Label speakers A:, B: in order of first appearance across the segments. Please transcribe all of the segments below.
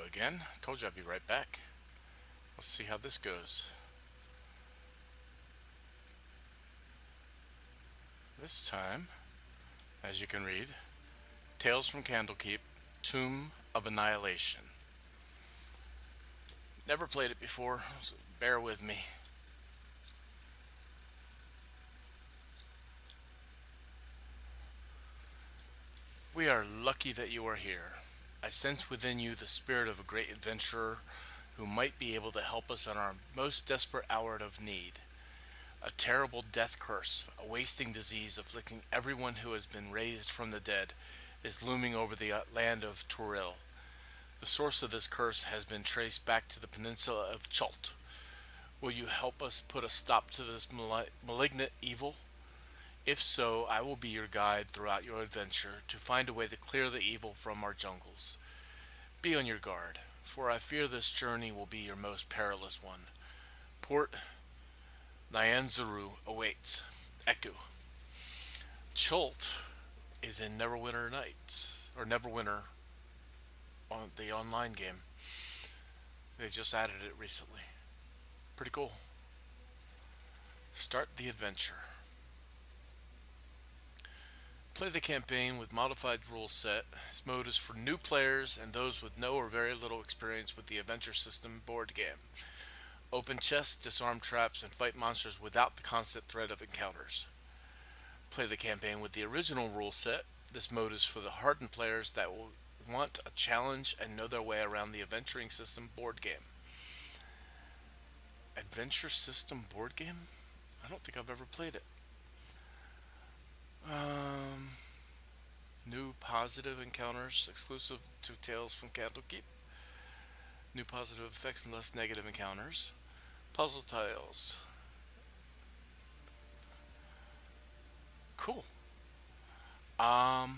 A: again. Told you I'd be right back. Let's see how this goes. This time, as you can read, Tales from Candlekeep, Tomb of Annihilation. Never played it before, so bear with me. We are lucky that you are here. I sense within you the spirit of a great adventurer who might be able to help us in our most desperate hour of need. A terrible death curse, a wasting disease afflicting everyone who has been raised from the dead, is looming over the land of Turil. The source of this curse has been traced back to the peninsula of Chult. Will you help us put a stop to this malignant evil? If so, I will be your guide throughout your adventure to find a way to clear the evil from our jungles. Be on your guard, for I fear this journey will be your most perilous one. Port Nyanzaru awaits. Echo. Chult is in Neverwinter Nights, or Neverwinter, on the online game. They just added it recently. Pretty cool. Start the adventure. Play the campaign with modified rule set. This mode is for new players and those with no or very little experience with the adventure system board game. Open chests, disarm traps, and fight monsters without the constant threat of encounters. Play the campaign with the original rule set. This mode is for the hardened players that will want a challenge and know their way around the adventuring system board game. Adventure system board game? I don't think I've ever played it. New positive encounters exclusive to Tales from Candlekeep. New positive effects and less negative encounters. Puzzle tiles. Cool. Dang.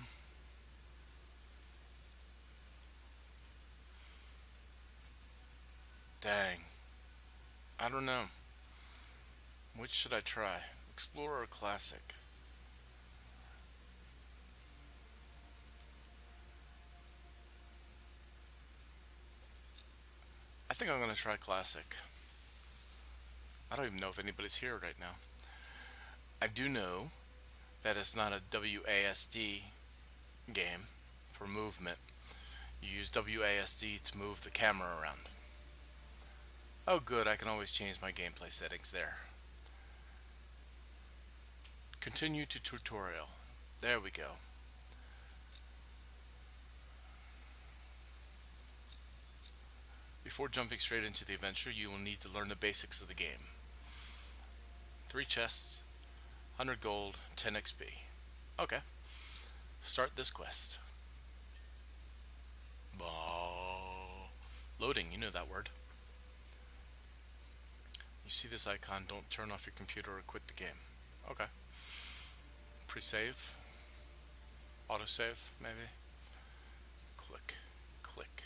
A: I don't know. Which should I try? Explorer or Classic? I think I'm going to try Classic. I don't even know if anybody's here right now. I do know that it's not a WASD game for movement. You use WASD to move the camera around. Oh good, I can always change my gameplay settings there. Continue to tutorial. There we go. Before jumping straight into the adventure, you will need to learn the basics of the game. 3 chests, 100 gold, 10 XP. Okay. Start this quest. Loading, you know that word. You see this icon, don't turn off your computer or quit the game. Okay. Pre-save. Autosave, maybe. Click. Click.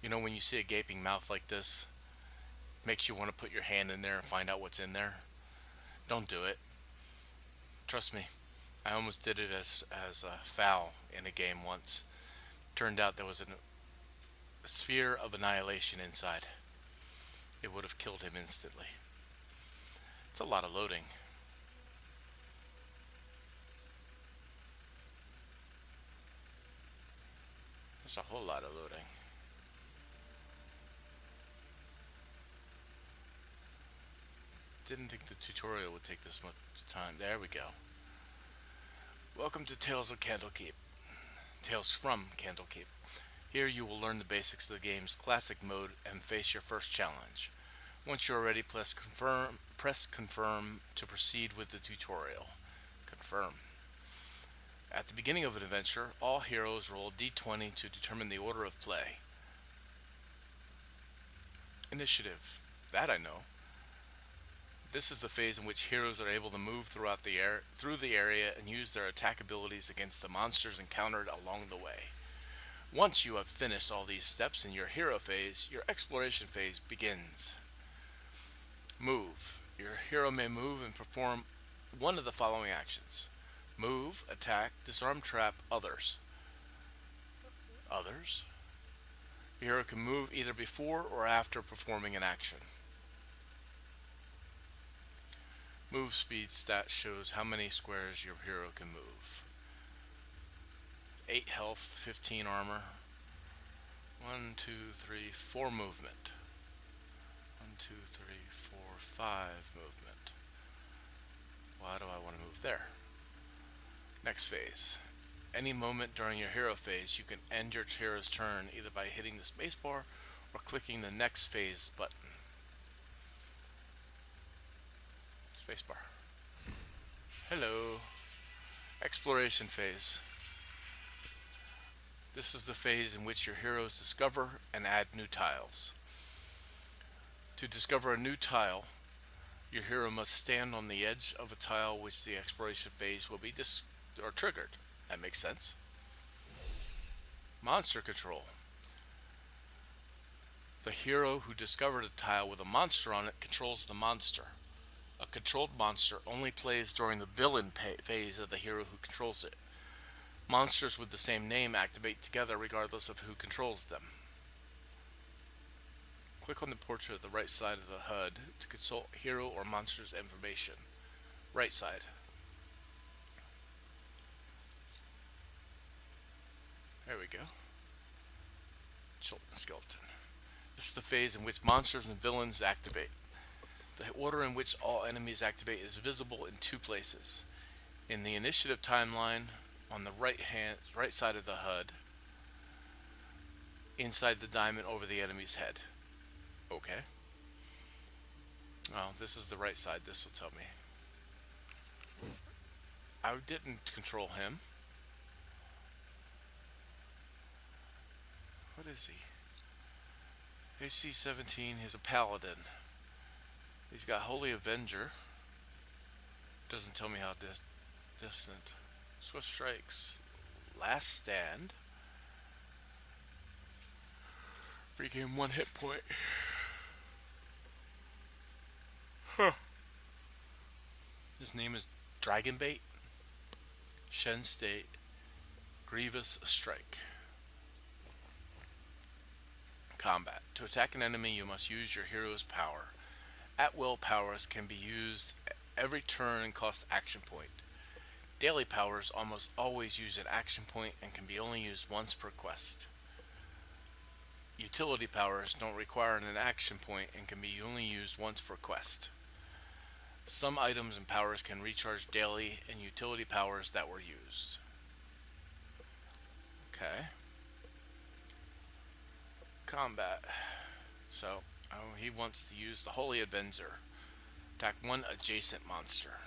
A: You know, when you see a gaping mouth like this, makes you want to put your hand in there and find out what's in there. Don't do it. Trust me, I almost did it as a foul in a game once. Turned out there was a sphere of annihilation inside. It would have killed him instantly. It's a lot of loading. There's a whole lot of loading. Didn't think the tutorial would take this much time. There we go. Welcome to Tales of Candlekeep. Tales from Candlekeep. Here you will learn the basics of the game's classic mode and face your first challenge. Once you are ready, press confirm to proceed with the tutorial. Confirm. At the beginning of an adventure, all heroes roll d20 to determine the order of play. Initiative. That I know. This is the phase in which heroes are able to move throughout through the area and use their attack abilities against the monsters encountered along the way. Once you have finished all these steps in your hero phase, your exploration phase begins. Move. Your hero may move and perform one of the following actions. Move, attack, disarm trap, others. Others? Your hero can move either before or after performing an action. Move speed stat shows how many squares your hero can move. 8 health, 15 armor. 1, 2, 3, 4 movement. 1, 2, 3, 4, 5 movement. Why do I want to move there? Next phase. Any moment during your hero phase, you can end your hero's turn either by hitting the spacebar or clicking the next phase button. Spacebar. Hello. Exploration phase. This is the phase in which your heroes discover and add new tiles. To discover a new tile, your hero must stand on the edge of a tile which the exploration phase will be triggered. That makes sense. Monster control. The hero who discovered a tile with a monster on it controls the monster. A controlled monster only plays during the villain phase of the hero who controls it. Monsters with the same name activate together regardless of who controls them. Click on the portrait at the right side of the HUD to consult hero or monster's information. Right side. There we go. Skeleton. This is the phase in which monsters and villains activate. The order in which all enemies activate is visible in two places. In the initiative timeline, on the right side of the HUD, inside the diamond over the enemy's head. Okay. Well, this is the right side. This will tell me. I didn't control him. What is he? AC 17. He's a paladin. He's got Holy Avenger. Doesn't tell me how distant. Swift Strikes. Last Stand. Regain 1 hit point. Huh. His name is Dragonbait. Shen State. Grievous Strike. Combat. To attack an enemy, you must use your hero's power. At-will powers can be used every turn and cost action point. Daily powers almost always use an action point and can be only used once per quest. Utility powers don't require an action point and can be only used once per quest. Some items and powers can recharge daily and utility powers that were used. Okay. Combat. So, he wants to use the Holy Avenger. Attack one adjacent monster.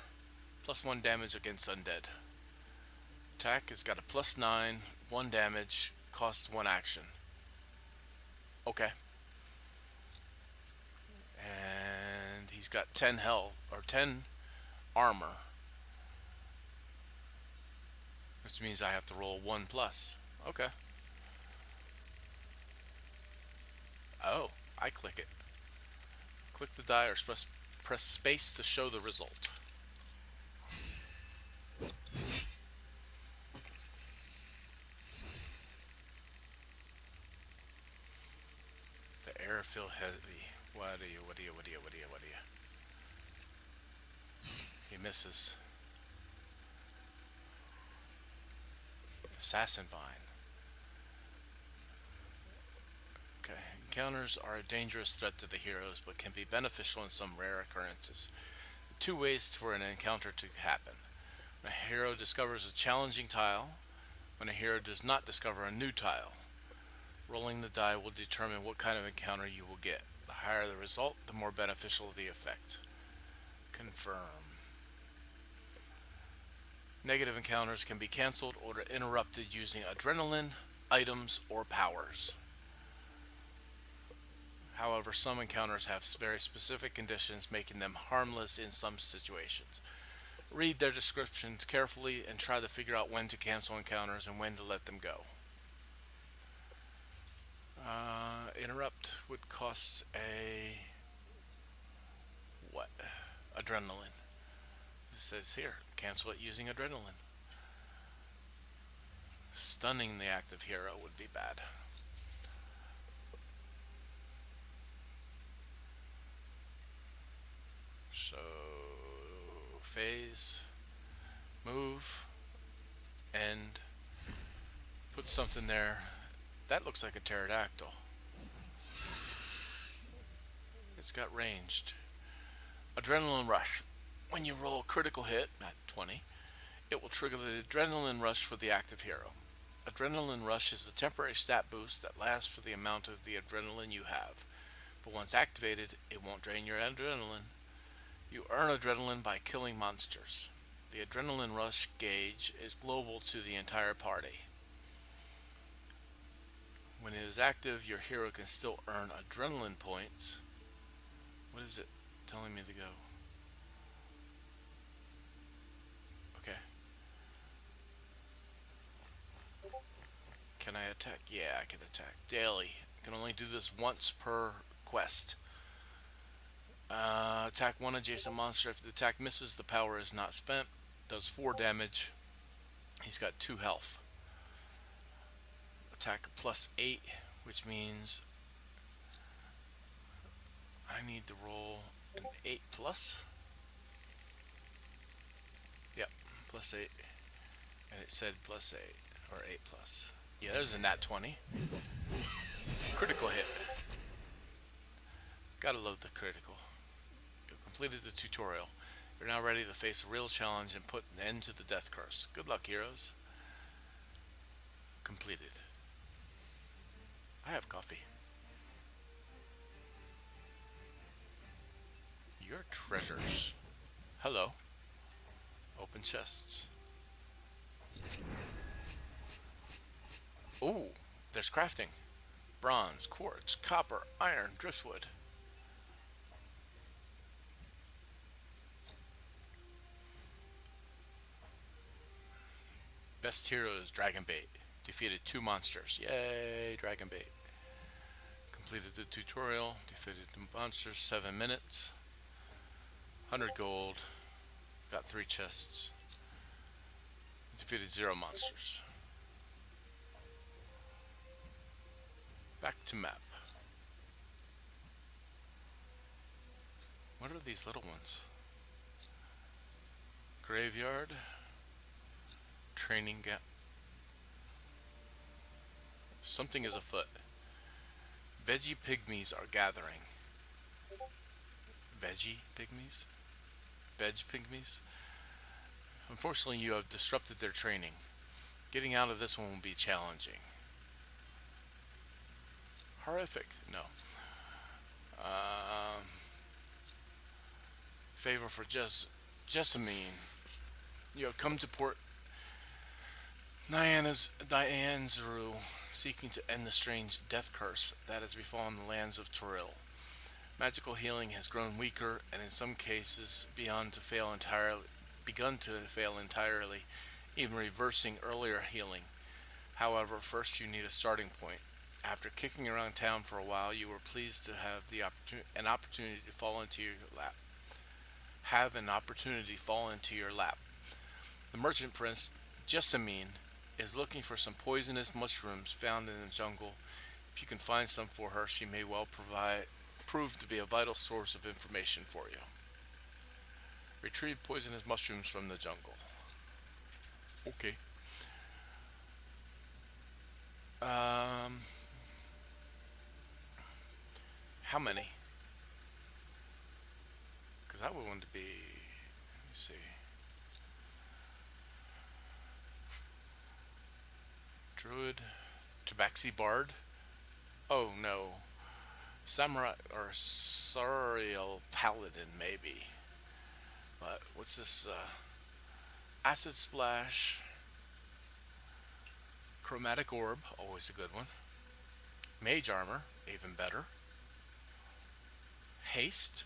A: +1 damage against undead. Attack has got a +9, 1 damage, costs 1 action. Okay. And he's got 10 health, or 10 armor. Which means I have to roll 1+. Okay. Oh, I click it. Click the die or press space to show the result. The air feel heavy. What are you? He misses. Assassin Vine. Okay. Encounters are a dangerous threat to the heroes, but can be beneficial in some rare occurrences. 2 ways for an encounter to happen. When a hero discovers a challenging tile, when a hero does not discover a new tile. Rolling the die will determine what kind of encounter you will get. The higher the result, the more beneficial the effect. Confirm. Negative encounters can be cancelled or interrupted using adrenaline, items, or powers. However, some encounters have very specific conditions, making them harmless in some situations. Read their descriptions carefully and try to figure out when to cancel encounters and when to let them go. Interrupt would cost a... what? Adrenaline. It says here, cancel it using adrenaline. Stunning the active hero would be bad. phase, move, end, put something there. That looks like a pterodactyl. It's got ranged. Adrenaline rush. When you roll a critical hit at 20, it will trigger the adrenaline rush for the active hero. Adrenaline rush is a temporary stat boost that lasts for the amount of the adrenaline you have, but once activated, it won't drain your adrenaline. You earn adrenaline by killing monsters. The adrenaline rush gauge is global to the entire party. When it is active, your hero can still earn adrenaline points. What is it telling me to go? Okay. Can I attack? Yeah, I can attack. Daily. I can only do this once per quest. Attack one adjacent monster. If the attack misses, the power is not spent. Does 4 damage. He's got 2 health. Attack +8, which means I need to roll an 8 plus. Yep, +8. And it said +8 or 8 plus. Yeah, there's a nat 20. Critical hit. Gotta load the critical. You completed the tutorial. You're now ready to face a real challenge and put an end to the death curse. Good luck, heroes. Completed. I have coffee. Your treasures. Hello. Open chests. Ooh, there's crafting. Bronze, quartz, copper, iron, driftwood. Best hero is Dragon Bait. Defeated 2 monsters. Yay, Dragon Bait. Completed the tutorial. Defeated 2 monsters, 7 minutes. 100 gold. Got 3 chests. Defeated 0 monsters. Back to map. What are these little ones? Graveyard. Training gap. Something is afoot. Veggie pygmies are gathering. Veggie pygmies? Veg pygmies? Unfortunately, you have disrupted their training. Getting out of this one will be challenging. Horrific? No. Favor for Jessamine. You have come to Port Nyanzaru, seeking to end the strange death curse that has befallen the lands of Toril. Magical healing has grown weaker, and in some cases begun to fail entirely, even reversing earlier healing. However, first you need a starting point. After kicking around town for a while, you were pleased to have an opportunity to fall into your lap. The merchant prince, Jessamine, is looking for some poisonous mushrooms found in the jungle. If you can find some for her, she may well prove to be a vital source of information for you. Retrieve poisonous mushrooms from the jungle. Okay. How many? Because I would want to be, let me see. Druid, Tabaxi Bard. Oh no. Samurai or Suriel Paladin, maybe. But what's this? Acid Splash. Chromatic Orb, always a good one. Mage Armor, even better. Haste,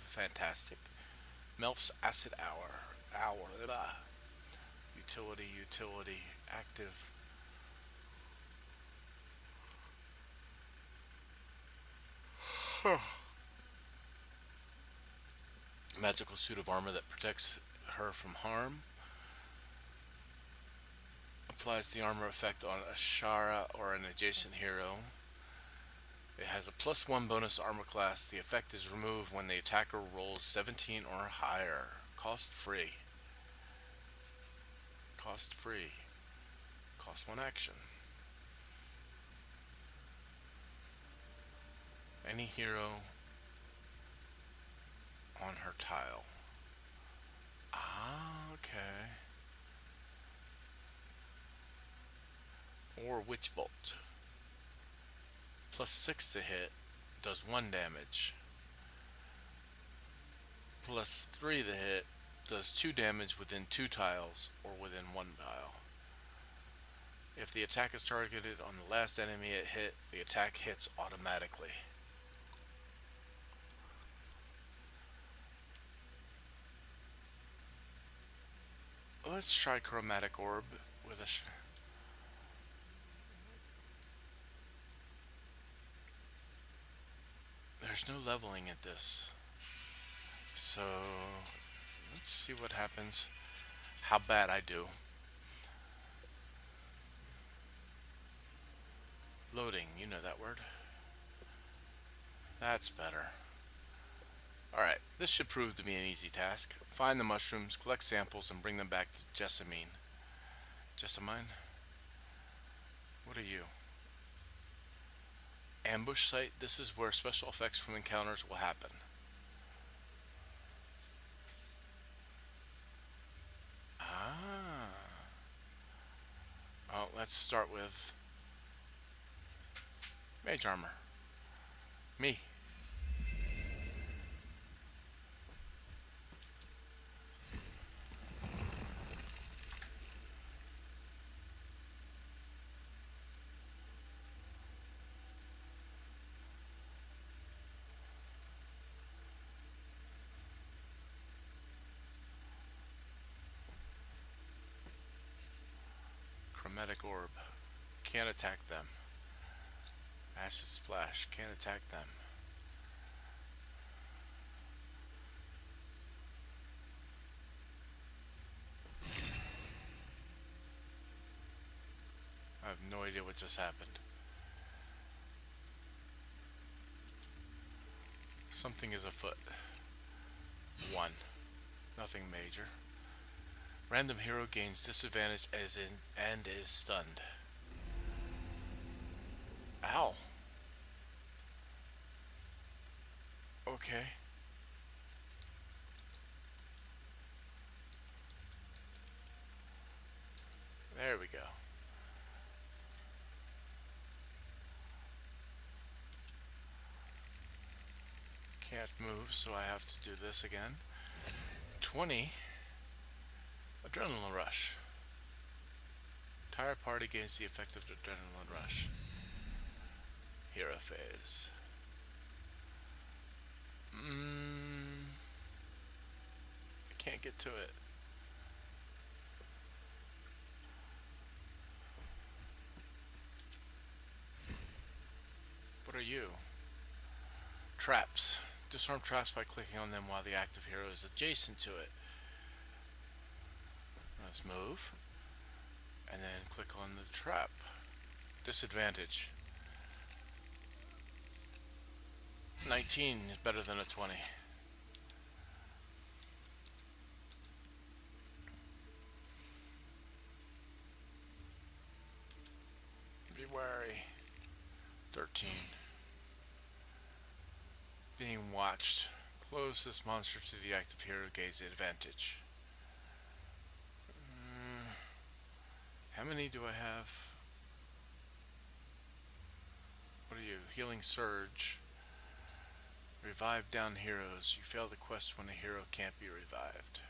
A: fantastic. Melf's Acid Hour. Utility, active. Magical suit of armor that protects her from harm. Applies the armor effect on a Shara or an adjacent hero. It has a +1 bonus armor class. The effect is removed when the attacker rolls 17 or higher. Cost free. Cost free. Cost one action. Any hero on her tile. Ah, okay. Or Witch Bolt. +6 to hit, does 1 damage. +3 to hit, does 2 damage within 2 tiles or within 1 tile. If the attack is targeted on the last enemy it hit, the attack hits automatically. Let's try Chromatic Orb with a... There's no leveling at this. So, let's see what happens. How bad I do. Loading, you know that word. That's better. Alright, this should prove to be an easy task. Find the mushrooms, collect samples, and bring them back to Jessamine. Jessamine? What are you? Ambush site. This is where special effects from encounters will happen. Ah. Oh, let's start with Mage Armor. Me. Chromatic Orb. Can't attack them. Acid Splash. Can't attack them. I have no idea what just happened. Something is afoot. 1. Nothing major. Random hero gains disadvantage as in and is stunned. Ow. Okay. There we go. Can't move, so I have to do this again. 20. Adrenaline Rush. Entire party gains the effect of the Adrenaline Rush. Hero phase. I can't get to it. What are you? Traps. Disarm traps by clicking on them while the active hero is adjacent to it. Let's move. And then click on the trap. Disadvantage. 19 is better than a 20. Be wary. 13. Being watched. Close this monster to the active hero gains advantage. How many do I have? What are you? Healing Surge. Revive down heroes. You fail the quest when a hero can't be revived.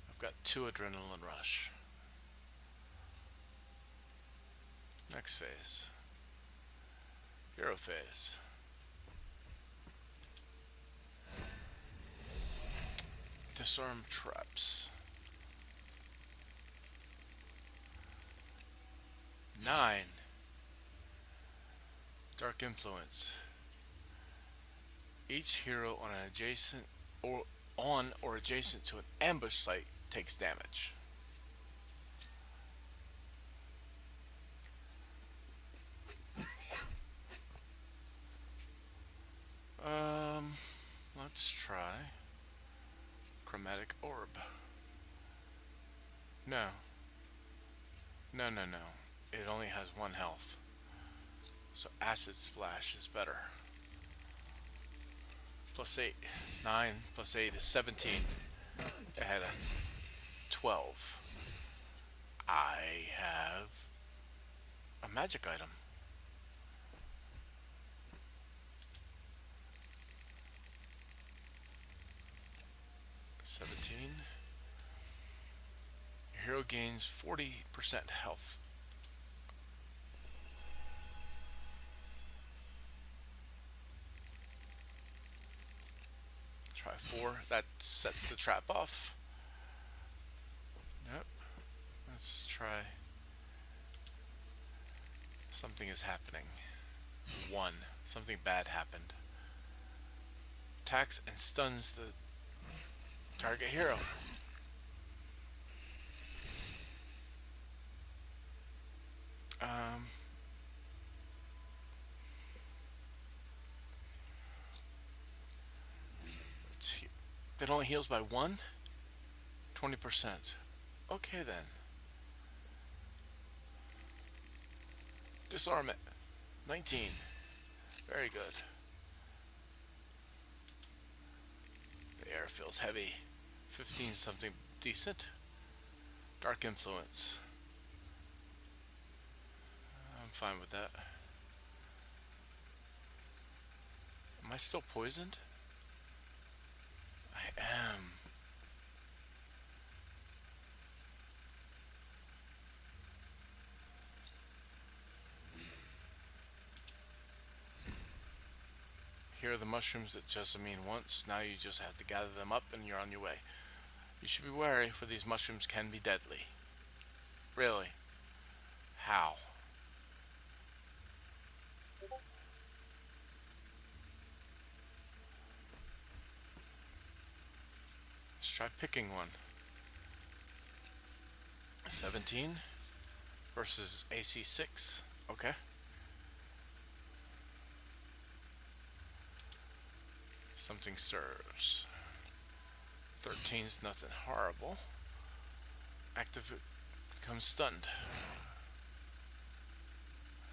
A: I've got 2 Adrenaline Rush. Next phase. Hero phase. Disarm traps. 9. Dark Influence. Each hero on an adjacent or adjacent to an ambush site takes damage. Let's try Chromatic orb. No. No, no, no. It only has 1 health. So acid splash is better. Plus 8. 9 plus 8 is 17. I had a 12. I have a magic item. 17. Your hero gains 40% health. Try 4. That sets the trap off. Nope. Let's try. Something is happening. 1. Something bad happened. Attacks and stuns the target hero. It only heals by 1? 20%. Okay then. Disarm it. 19. Very good. The air feels heavy. 15, something decent. Dark influence. I'm fine with that. Am I still poisoned? I am. Here are the mushrooms that Jessamine wants. Now you just have to gather them up and you're on your way. You should be wary, for these mushrooms can be deadly. Really? How? Let's try picking one. 17 versus AC 6. Okay. Something stirs. 13's nothing horrible. Active becomes stunned.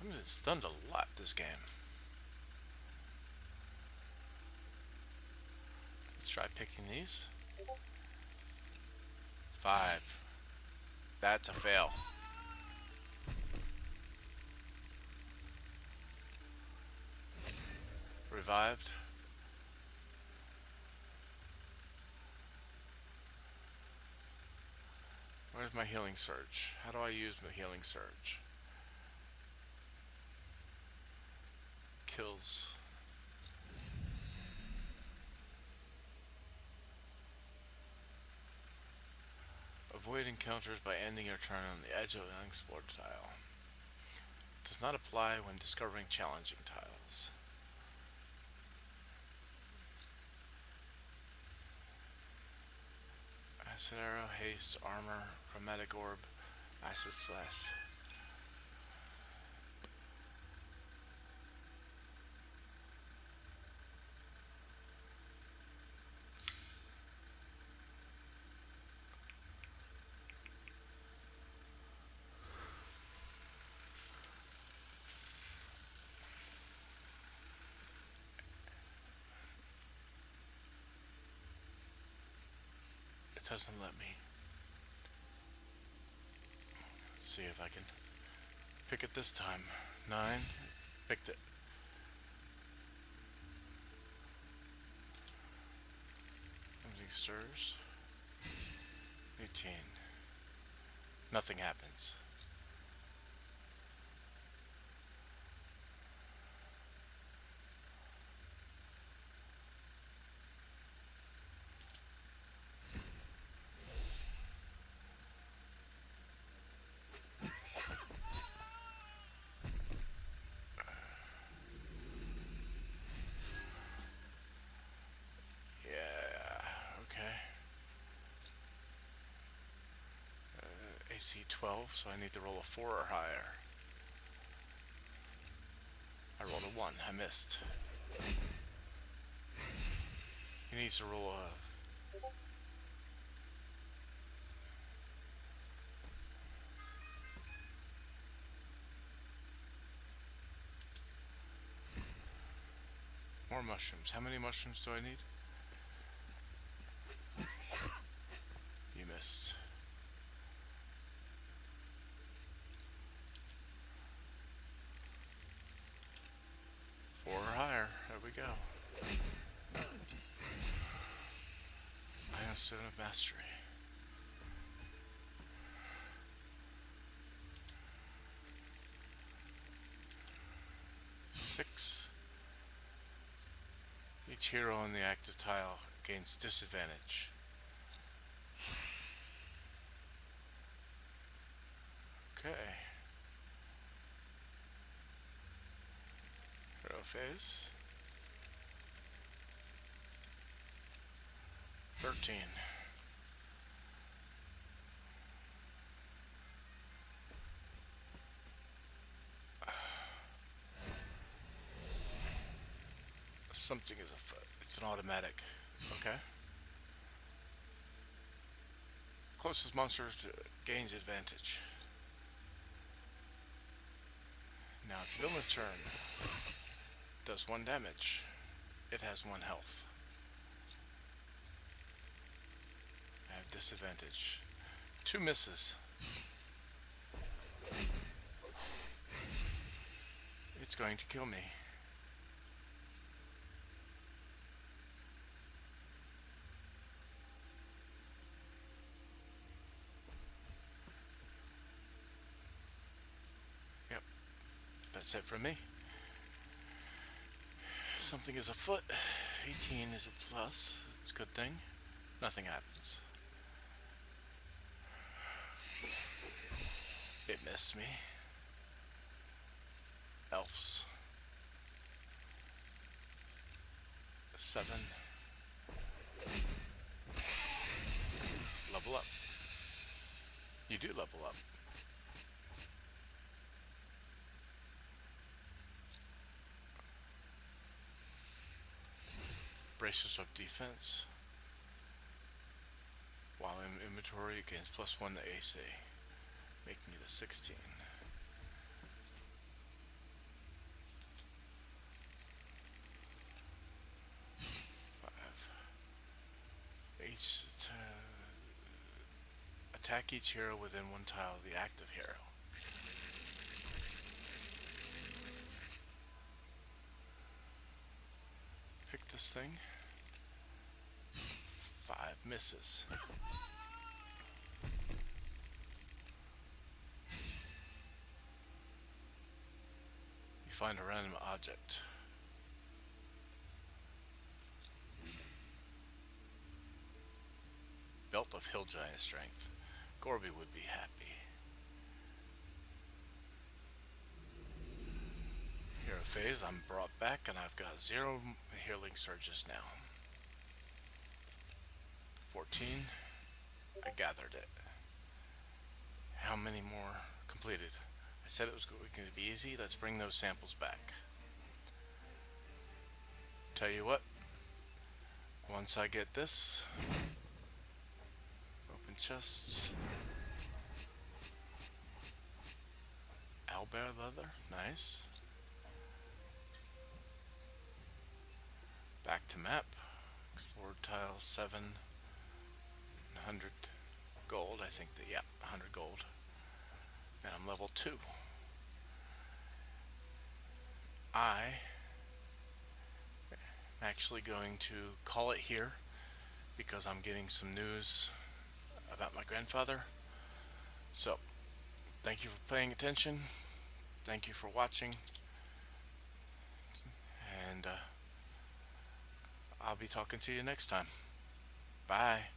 A: I'm getting stunned a lot this game. Let's try picking these. 5. That's a fail. Revived. Where's my healing surge? How do I use my healing surge? Kills. Avoid encounters by ending your turn on the edge of an unexplored tile. Does not apply when discovering challenging tiles. Acid arrow, haste, armor, chromatic orb, acid splash. It doesn't let me. Let's see if I can pick it this time. 9. Picked it. Something stirs. 18. Nothing happens. AC 12, so I need to roll a 4 or higher. I rolled a 1. I missed. He needs to roll a More mushrooms. How many mushrooms do I need? You missed. 4 or higher. There we go. Stone of Mastery. Six. Each hero on the active tile gains disadvantage. Okay. Hero phase. 13. Something is afoot. It's an automatic. Okay. Closest monster gains advantage. Now it's Vilna's turn. Does 1 damage. It has 1 health. I have disadvantage. 2 misses. It's going to kill me. Yep. That's it from me. Something is afoot. 18 is a plus. It's a good thing. Nothing happens. It missed me. Elves. 7. Level up. You do level up. Braces of defense. While in inventory, it gains +1 to AC, making it a 16. Attack each hero within 1 tile of the active hero. Pick this thing. 5 misses. You find a random object. Belt of Hill Giant Strength. Gorby would be happy. Hero phase, I'm brought back and I've got 0 healing surges now. 14. I gathered it. How many more completed? I said it was going to be easy. Let's bring those samples back. Tell you what, once I get this, open chests. Owlbear leather, nice. Back to map. Explored tile 7. 100 gold, I think that, yeah, 100 gold. And I'm level 2. I'm actually going to call it here because I'm getting some news about my grandfather. So, thank you for paying attention. Thank you for watching. And I'll be talking to you next time. Bye.